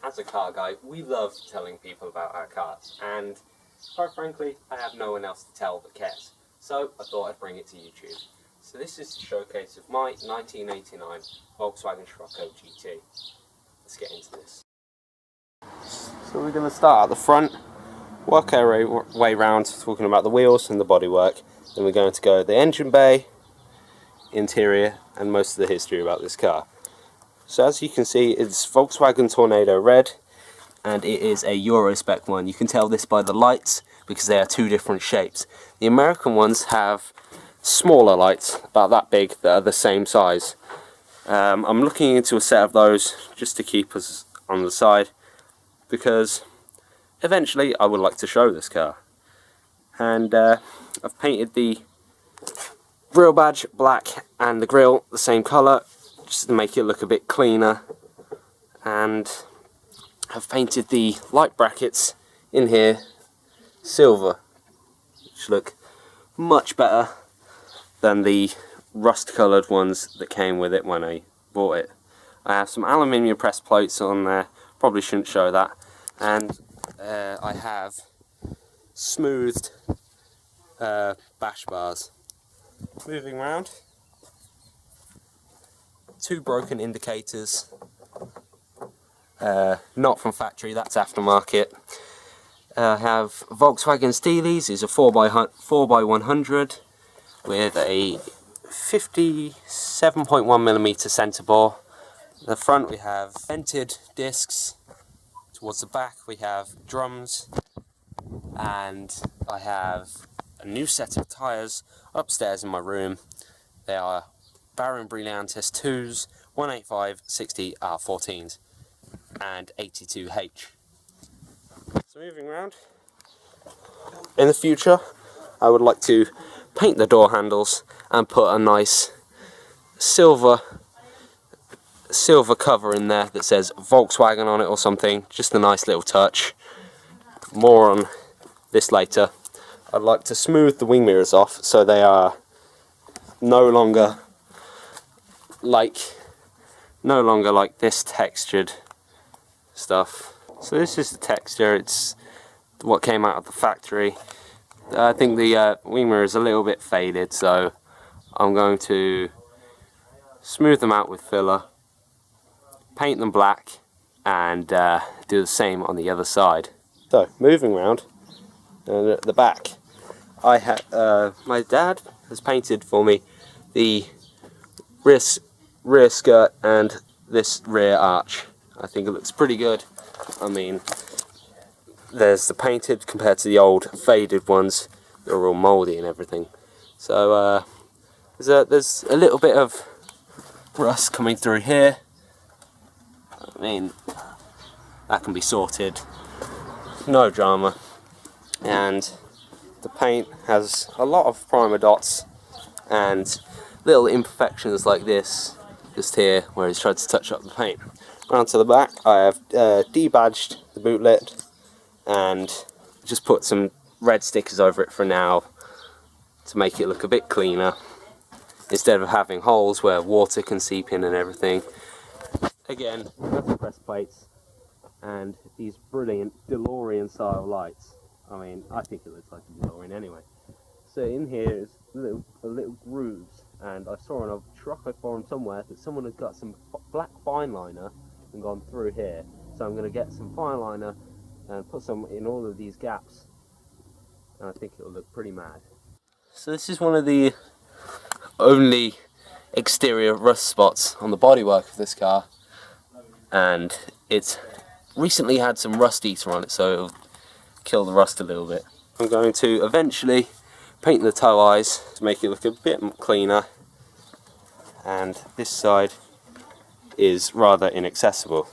as a car guy, we love telling people about our cars, and quite frankly, I have no one else to tell that cares. So I thought I'd bring it to YouTube. So this is a showcase of my 1989 Volkswagen Scirocco GT. Let's get into this. So we're going to start at the front, work our way round talking about the wheels and the bodywork. Then we're going to go to the engine bay, interior, and most of the history about this car. So as you can see, it's Volkswagen Tornado Red, and it is a Euro spec one. You can tell this by the lights because they are two different shapes. The American ones have smaller lights, about that big, that are the same size. I'm looking into a set of those just to keep us on the side, because eventually I would like to show this car. And I've painted the grille badge black and the grille the same colour, just to make it look a bit cleaner. And I've painted the light brackets in here silver, which look much better than the rust coloured ones that came with it when I bought it. I have some aluminium press plates on there, probably shouldn't show that, and I have smoothed bash bars. Moving around, two broken indicators, not from factory, that's aftermarket. I have Volkswagen Steelies, is a 4x100 with a 57.1mm centre bore. The front we have vented discs. Towards the back we have drums, and I have a new set of tyres upstairs in my room. They are Baron Brillantis 2s, 185/60 R14s and 82H. So moving around, in the future I would like to paint the door handles and put a nice silver cover in there that says Volkswagen on it or something, just a nice little touch. More on this later. I'd like to smooth the wing mirrors off so they are no longer like this textured stuff. So this is the texture, it's what came out of the factory. I think the wing mirror is a little bit faded, so I'm going to smooth them out with filler, paint them black, and do the same on the other side. So moving around, and at the back, I have my dad has painted for me the rear skirt and this rear arch. I think it looks pretty good. I mean, there's the painted compared to the old faded ones that are all mouldy and everything. So there's a little bit of rust coming through here. I mean, that can be sorted, no drama. And the paint has a lot of primer dots and little imperfections like this just here where he's tried to touch up the paint. Round to the back I have debadged the boot lid and just put some red stickers over it for now to make it look a bit cleaner, instead of having holes where water can seep in and everything. Again, metal press plates and these brilliant DeLorean style lights. I mean, I think it looks like a DeLorean anyway. So in here is little grooves, and I saw on a Scirocco forum somewhere that someone had got some black fine liner and gone through here. So I'm going to get some fine liner and put some in all of these gaps, and I think it will look pretty mad. So this is one of the only exterior rust spots on the bodywork of this car, and it's recently had some rust eater on it, so it'll kill the rust a little bit. I'm going to eventually paint the toe eyes to make it look a bit cleaner, and this side is rather inaccessible.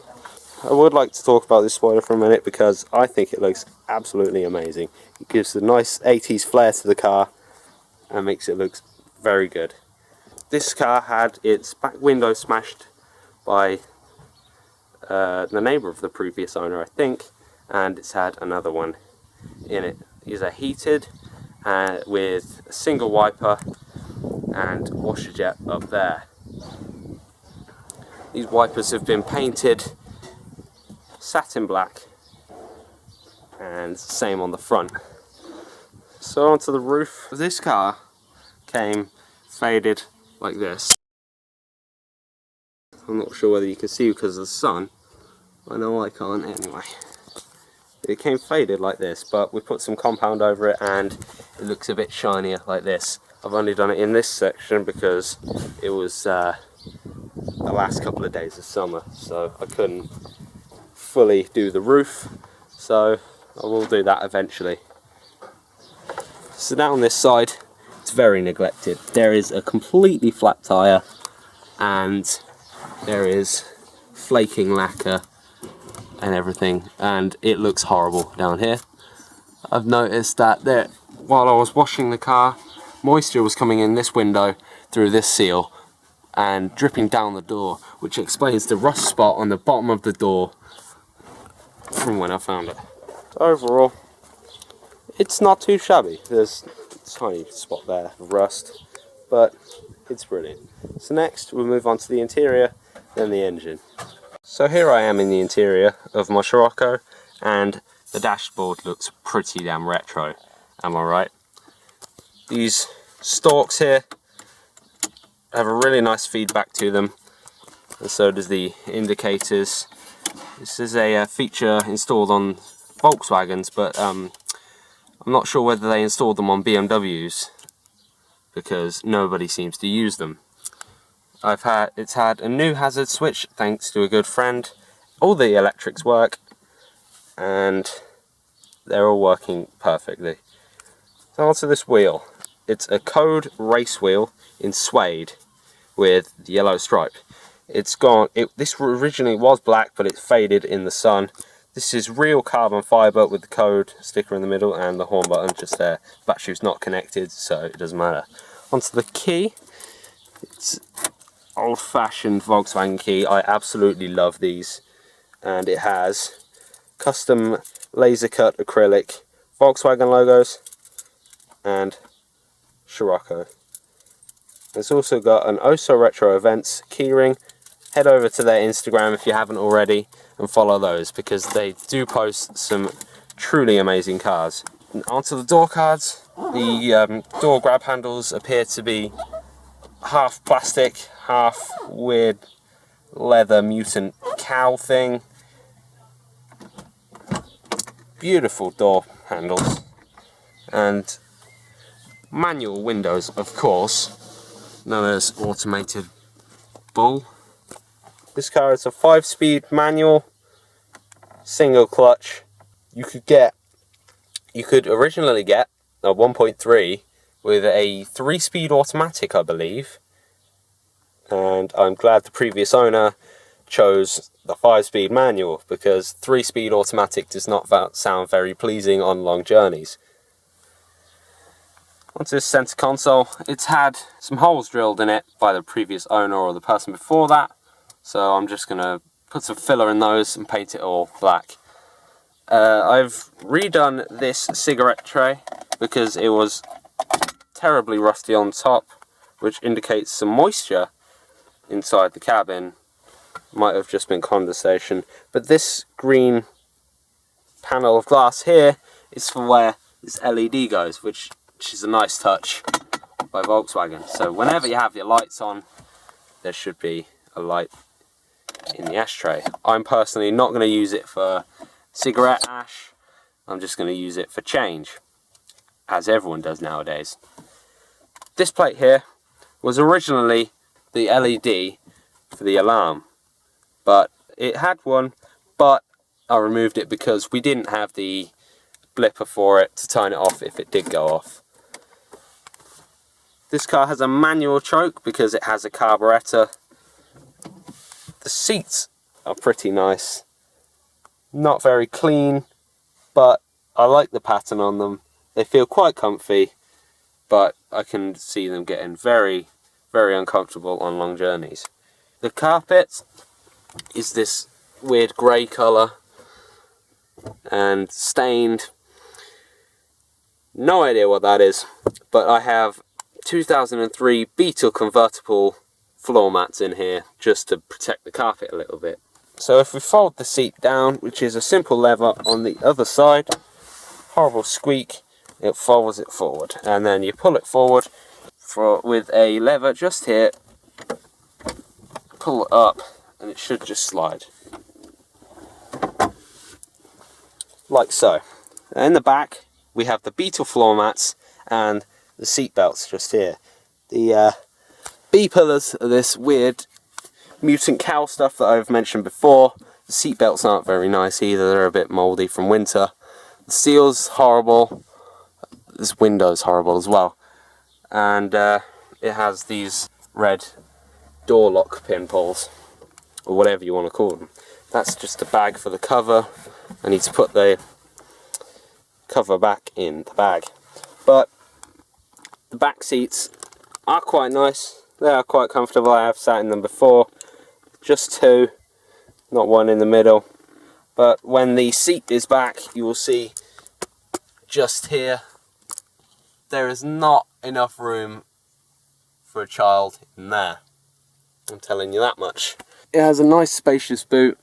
I would like to talk about this spoiler for a minute because I think it looks absolutely amazing. It gives a nice 80s flair to the car and makes it look very good. This car had its back window smashed by the neighbour of the previous owner, I think, and it's had another one in it. These are heated with a single wiper and washer jet up there. These wipers have been painted satin black, and same on the front. So onto the roof. This car came faded like this. I'm not sure whether you can see because of the sun. I know I can't anyway. It came faded like this, but we put some compound over it and it looks a bit shinier like this. I've only done it in this section because it was the last couple of days of summer, so I couldn't fully do the roof, so I will do that eventually. So now on this side, it's very neglected. There is a completely flat tyre and there is flaking lacquer and everything, and it looks horrible down here. I've noticed that there, while I was washing the car, moisture was coming in this window through this seal and dripping down the door, which explains the rust spot on the bottom of the door from when I found it. So overall, it's not too shabby. There's a tiny spot there of rust, but it's brilliant. So next we'll move on to the interior, then the engine. So here I am in the interior of my Scirocco, and the dashboard looks pretty damn retro, am I right? These stalks here have a really nice feedback to them, and so does the indicators. This is a feature installed on Volkswagens, but I'm not sure whether they installed them on BMWs because nobody seems to use them. It's had a new hazard switch thanks to a good friend. All the electrics work and they're all working perfectly. So onto this wheel. It's a Code race wheel in suede with the yellow stripe. It's gone. This originally was black, but it's faded in the sun. This is real carbon fibre with the Code sticker in the middle and the horn button just there. Battery's not connected, so it doesn't matter. Onto the key. It's old-fashioned Volkswagen key. I absolutely love these, and it has custom laser cut acrylic Volkswagen logos and Scirocco. It's also got an Oh So Retro Events keyring. Head over to their Instagram if you haven't already and follow those, because they do post some truly amazing cars. And onto the door cards. The door grab handles appear to be half plastic, half weird leather mutant cow thing. Beautiful door handles. And manual windows, of course, known as automated bull. This car is a 5-speed manual, single clutch. You could originally get a 1.3 with a 3-speed automatic, I believe. And I'm glad the previous owner chose the 5-speed manual, because 3-speed automatic does not sound very pleasing on long journeys. Onto this center console. It's had some holes drilled in it by the previous owner or the person before that, so I'm just going to put some filler in those and paint it all black. I've redone this cigarette tray because it was terribly rusty on top, which indicates some moisture inside the cabin. Might have just been condensation, but this green panel of glass here is for where this LED goes, which is a nice touch by Volkswagen. So whenever you have your lights on, there should be a light in the ashtray. I'm personally not going to use it for cigarette ash. I'm just going to use it for change, as everyone does nowadays. This plate here was originally the LED for the alarm, but it had one, but I removed it because we didn't have the blipper for it to turn it off if it did go off. This car has a manual choke because it has a carburetor. The seats are pretty nice. Not very clean, but I like the pattern on them. They feel quite comfy, but I can see them getting very, very uncomfortable on long journeys. The carpet is this weird grey colour and stained. No idea what that is, but I have 2003 Beetle convertible floor mats in here just to protect the carpet a little bit. So if we fold the seat down, which is a simple lever on the other side, horrible squeak, it folds it forward, and then you pull it forward with a lever just here, pull it up, and it should just slide like so. In the back we have the Beetle floor mats and the seat belts just here. The B pillars are this weird mutant cow stuff that I've mentioned before. The seat belts aren't very nice either, they're a bit mouldy from winter. The seal's horrible. This window's horrible as well. And it has these red door lock pin pulls, or whatever you want to call them. That's just a bag for the cover. I need to put the cover back in the bag. But the back seats are quite nice. They are quite comfortable. I have sat in them before. Just two, not one in the middle. But when the seat is back, you will see just here, there is not enough room for a child in there. I'm telling you that much. It has a nice spacious boot,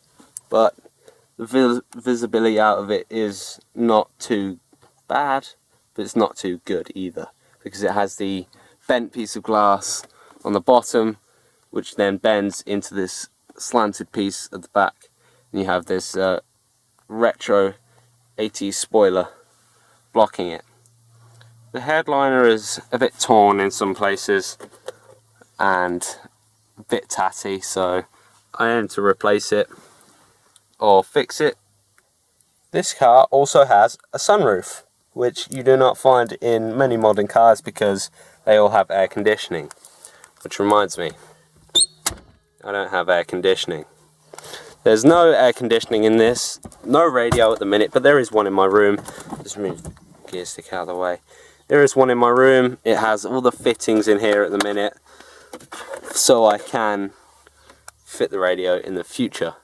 but the visibility out of it is not too bad, but it's not too good either, because it has the bent piece of glass on the bottom, which then bends into this slanted piece at the back, and you have this retro 80s spoiler blocking it. The headliner is a bit torn in some places and a bit tatty, so I aim to replace it or fix it. This car also has a sunroof, which you do not find in many modern cars because they all have air conditioning. Which reminds me, I don't have air conditioning. There's no air conditioning in this, no radio at the minute, but there is one in my room. Just move the gear stick out of the way. There is one in my room. It has all the fittings in here at the minute, so I can fit the radio in the future.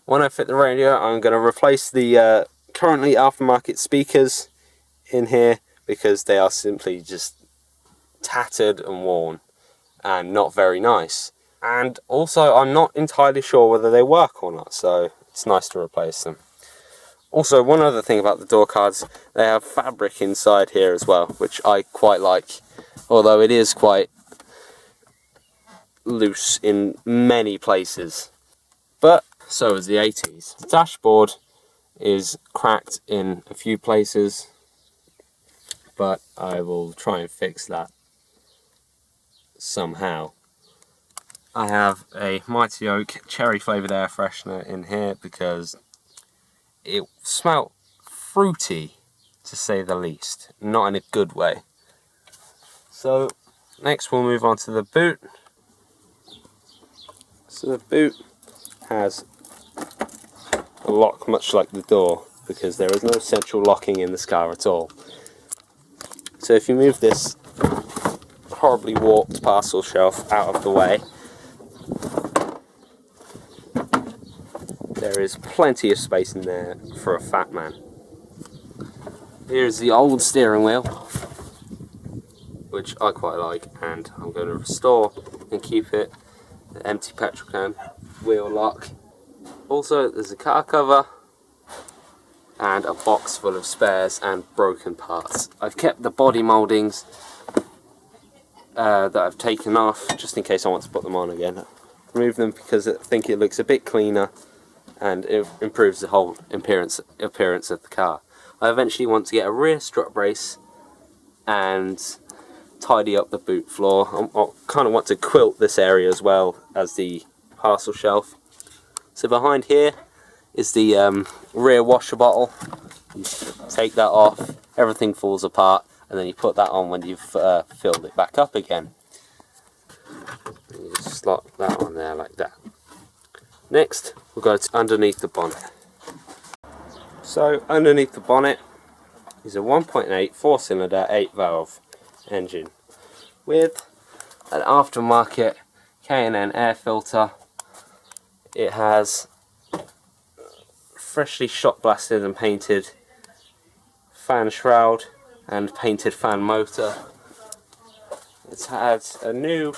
When I fit the radio, I'm going to replace the currently aftermarket speakers in here, because they are simply just tattered and worn and not very nice. And also, I'm not entirely sure whether they work or not, so it's nice to replace them. Also, one other thing about the door cards, they have fabric inside here as well, which I quite like, although it is quite loose in many places. But so is the 80s. The dashboard is cracked in a few places, but I will try and fix that somehow. I have a Mighty Oak cherry flavoured air freshener in here because it smelt fruity, to say the least, not in a good way. So next we'll move on to the boot. So the boot has a lock much like the door, because there is no central locking in this car at all. So if you move this horribly warped parcel shelf out of the way, there is plenty of space in there for a fat man. Here's the old steering wheel, which I quite like, and I'm going to restore and keep it an empty petrol can wheel lock. Also, there's a car cover and a box full of spares and broken parts. I've kept the body mouldings that I've taken off just in case I want to put them on again. Remove them because I think it looks a bit cleaner and it improves the whole appearance of the car. I eventually want to get a rear strut brace and tidy up the boot floor. I kind of want to quilt this area as well as the parcel shelf. So behind here is the rear washer bottle. You take that off, everything falls apart, and then you put that on when you've filled it back up again. And you just slot that on there like that. Next, we'll go to underneath the bonnet. So underneath the bonnet is a 1.8 4-cylinder 8-valve engine with an aftermarket K&N air filter. It has freshly shot blasted and painted fan shroud and painted fan motor. It's had a new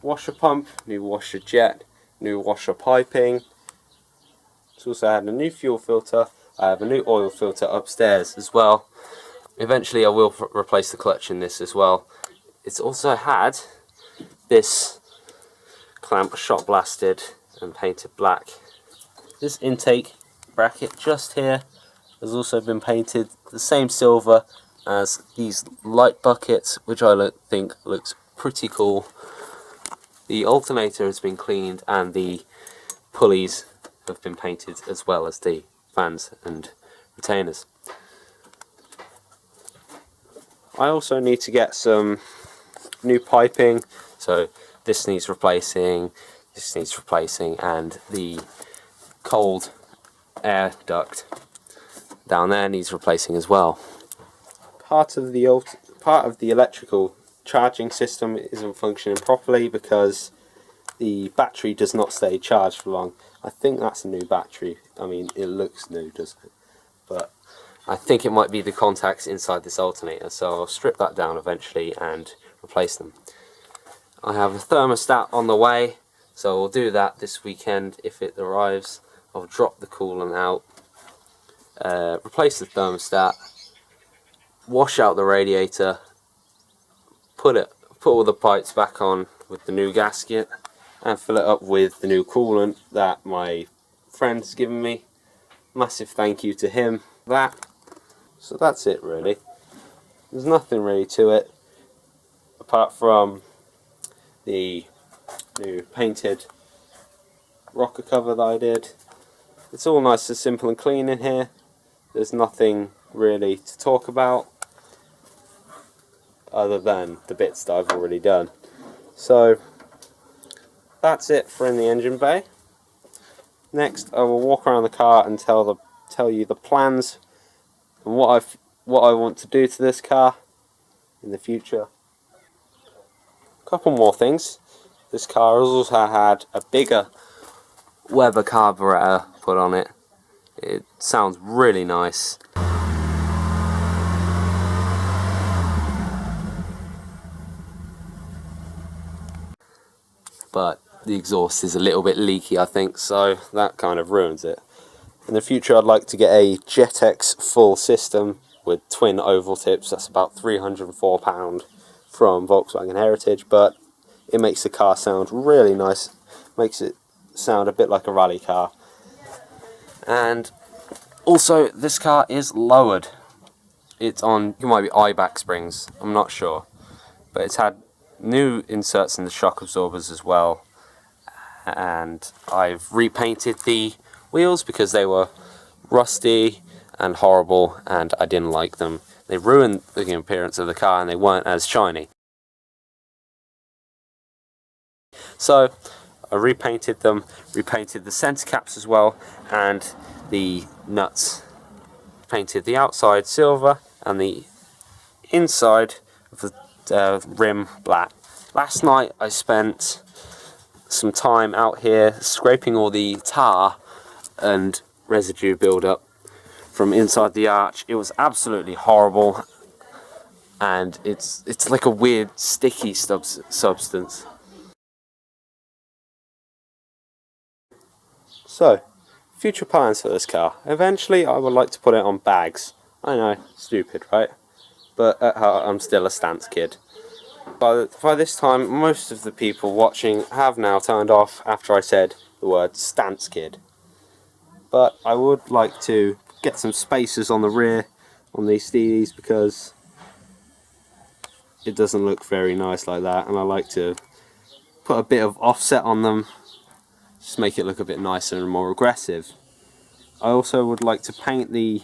washer pump, new washer jet, new washer piping, It's also had a new fuel filter. I have a new oil filter upstairs as well. Eventually I will replace the clutch in this as well. It's also had this clamp shot blasted and painted black. This intake bracket just here has also been painted the same silver as these light buckets, which I think looks pretty cool. The alternator has been cleaned and the pulleys have been painted, as well as the fans and retainers. I also need to get some new piping, so this needs replacing, this needs replacing, and the cold air duct down there needs replacing as well. Part of the electrical charging system isn't functioning properly because the battery does not stay charged for long. I think that's a new battery. I mean, it looks new, doesn't it? But I think it might be the contacts inside this alternator, so I'll strip that down eventually and replace them. I have a thermostat on the way, so we'll do that this weekend if it arrives. I'll drop the coolant out, replace the thermostat, wash out the radiator, put all the pipes back on with the new gasket, and fill it up with the new coolant that my friend has given me. Massive thank you to him for that. So that's it really. There's nothing really to it apart from the new painted rocker cover that I did. It's all nice and simple and clean in here. There's nothing really to talk about other than the bits that I've already done. So that's it for in the engine bay. Next I will walk around the car and tell you the plans and what I want to do to this car in the future. A couple more things. This car has also had a bigger Weber carburetor put on it. It sounds really nice. But the exhaust is a little bit leaky, I think, so that kind of ruins it. In the future I'd like to get a Jetex full system with twin oval tips. That's about £304 from Volkswagen Heritage, but it makes the car sound really nice. Makes it sound a bit like a rally car. And also this car is lowered. It's on, it might be eye-back springs, I'm not sure, but it's had new inserts in the shock absorbers as well, and I've repainted the wheels because they were rusty and horrible and I didn't like them. They ruined the appearance of the car and they weren't as shiny. So I repainted them, repainted the centre caps as well, and the nuts. Painted the outside silver and the inside of the rim black. Last night I spent some time out here scraping all the tar and residue build-up from inside the arch. It was absolutely horrible, and it's like a weird sticky substance. So, future plans for this car. Eventually I would like to put it on bags. I know, stupid, right? But at heart I'm still a stance kid. By this time most of the people watching have now turned off after I said the word stance kid. But I would like to get some spacers on the rear on these Steelies because it doesn't look very nice like that, and I like to put a bit of offset on them, just make it look a bit nicer and more aggressive. I also would like to paint the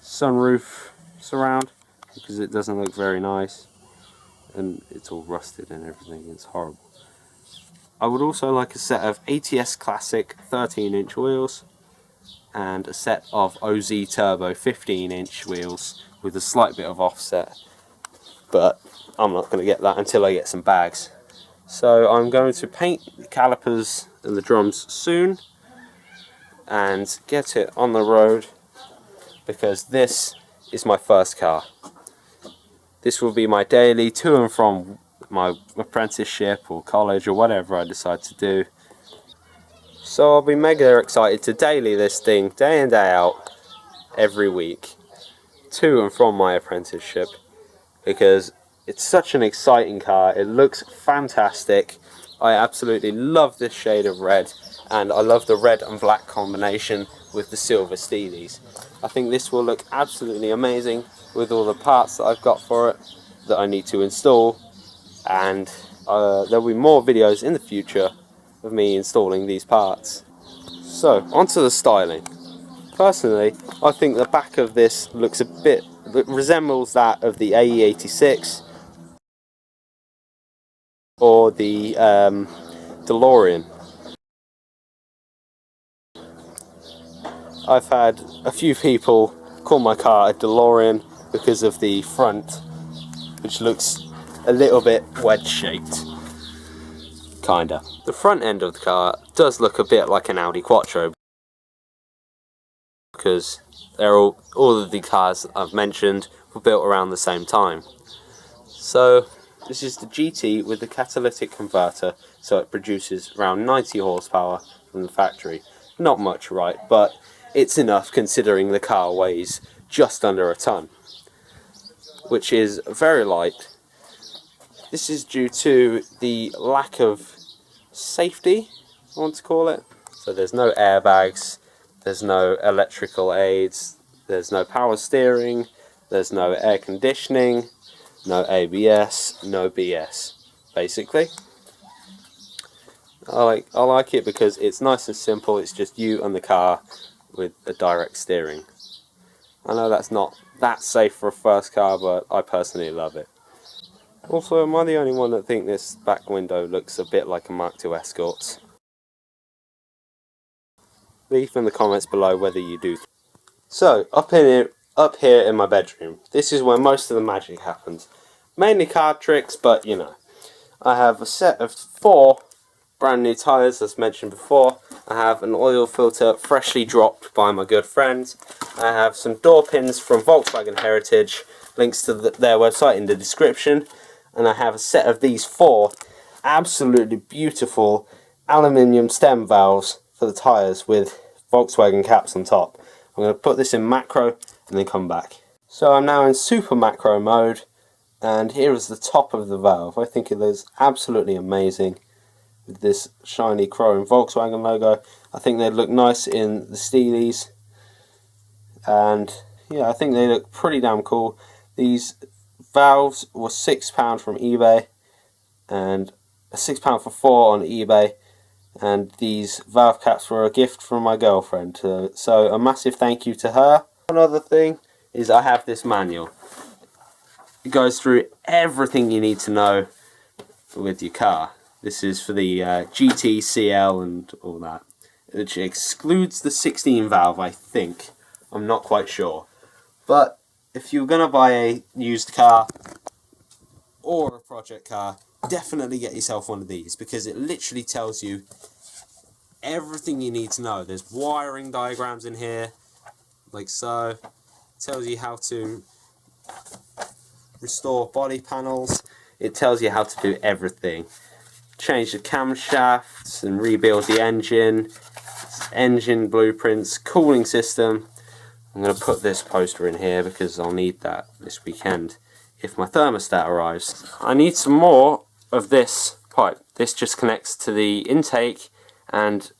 sunroof surround because it doesn't look very nice and it's all rusted and everything. It's horrible. I would also like a set of ATS Classic 13-inch wheels and a set of OZ Turbo 15-inch wheels with a slight bit of offset, but I'm not going to get that until I get some bags. So I'm going to paint the calipers and the drums soon and get it on the road because this is my first car. This will be my daily to and from my apprenticeship or college or whatever I decide to do. So I'll be mega excited to daily this thing, day in day out, every week, to and from my apprenticeship, because it's such an exciting car. It looks fantastic. I absolutely love this shade of red, and I love the red and black combination with the silver steelies. I think this will look absolutely amazing with all the parts that I've got for it that I need to install, and there'll be more videos in the future of me installing these parts. So, onto the styling. Personally, I think the back of this looks resembles that of the AE86 or the DeLorean. I've had a few people call my car a DeLorean because of the front, which looks a little bit wedge shaped. Kinda. The front end of the car does look a bit like an Audi Quattro, because they're all of the cars I've mentioned were built around the same time. So this is the GT with the catalytic converter, so it produces around 90 horsepower from the factory. Not much, right, but it's enough considering the car weighs just under a ton, which is very light. This is due to the lack of safety, I want to call it. So there's no airbags, there's no electrical aids, there's no power steering, there's no air conditioning, no ABS, no BS, basically. I like it because it's nice and simple. It's just you and the car with a direct steering. I know that's not that safe for a first car, but I personally love it. Also, am I the only one that think this back window looks a bit like a Mark II Escort's? Leave in the comments below whether you do. So, up here in my bedroom, this is where most of the magic happens. Mainly card tricks, but you know. I have a set of 4 brand new tyres, as mentioned before. I have an oil filter freshly dropped by my good friends. I have some door pins from Volkswagen Heritage, links to their website in the description. And I have a set of these 4 absolutely beautiful aluminium stem valves for the tyres with Volkswagen caps on top. I'm going to put this in macro and then come back. So I'm now in super macro mode, and here is the top of the valve. I think it looks absolutely amazing with this shiny chrome Volkswagen logo. I think they look nice in the steelies, and yeah, I think they look pretty damn cool. These valves were £6 from eBay, and £6 for 4 on eBay, and these valve caps were a gift from my girlfriend, so a massive thank you to her. One other thing is I have this manual. It goes through everything you need to know with your car. This is for the GT, CL and all that, which excludes the 16 valve, I think. I'm not quite sure. But if you're going to buy a used car or a project car, definitely get yourself one of these, because it literally tells you everything you need to know. There's wiring diagrams in here, like so. It tells you how to restore body panels. It tells you how to do everything. Change the camshafts and rebuild the engine blueprints, cooling system. I'm going to put this poster in here because I'll need that this weekend if my thermostat arrives. I need some more of this pipe. This just connects to the intake and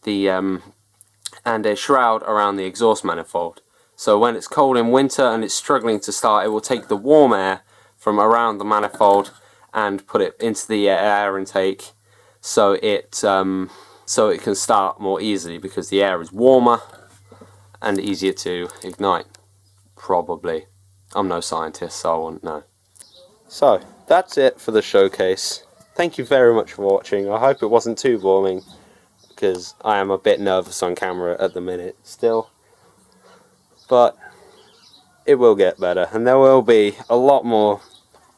the and a shroud around the exhaust manifold. So when it's cold in winter and it's struggling to start, it will take the warm air from around the manifold and put it into the air intake, so it can start more easily because the air is warmer and easier to ignite. Probably. I'm no scientist, so I wouldn't know. So that's it for the showcase. Thank you very much for watching. I hope it wasn't too boring, because I am a bit nervous on camera at the minute still. But it will get better, and there will be a lot more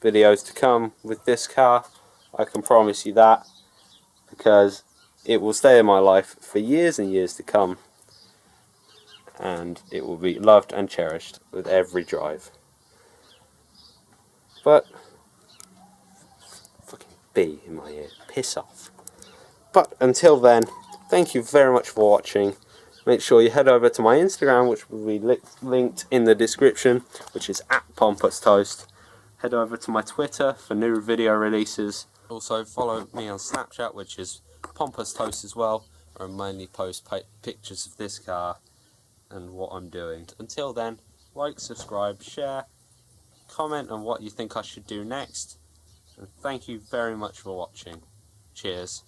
videos to come with this car. I can promise you that, because it will stay in my life for years and years to come, and it will be loved and cherished with every drive. But fucking bee in my ear, piss off. But until then, thank you very much for watching. Make sure you head over to my Instagram, which will be linked in the description, which is @PompousToast. Head over to my Twitter for new video releases. Also follow me on Snapchat, which is PompousToast as well, where I mainly post pictures of this car and what I'm doing. Until then, like, subscribe, share, comment on what you think I should do next, and thank you very much for watching. Cheers.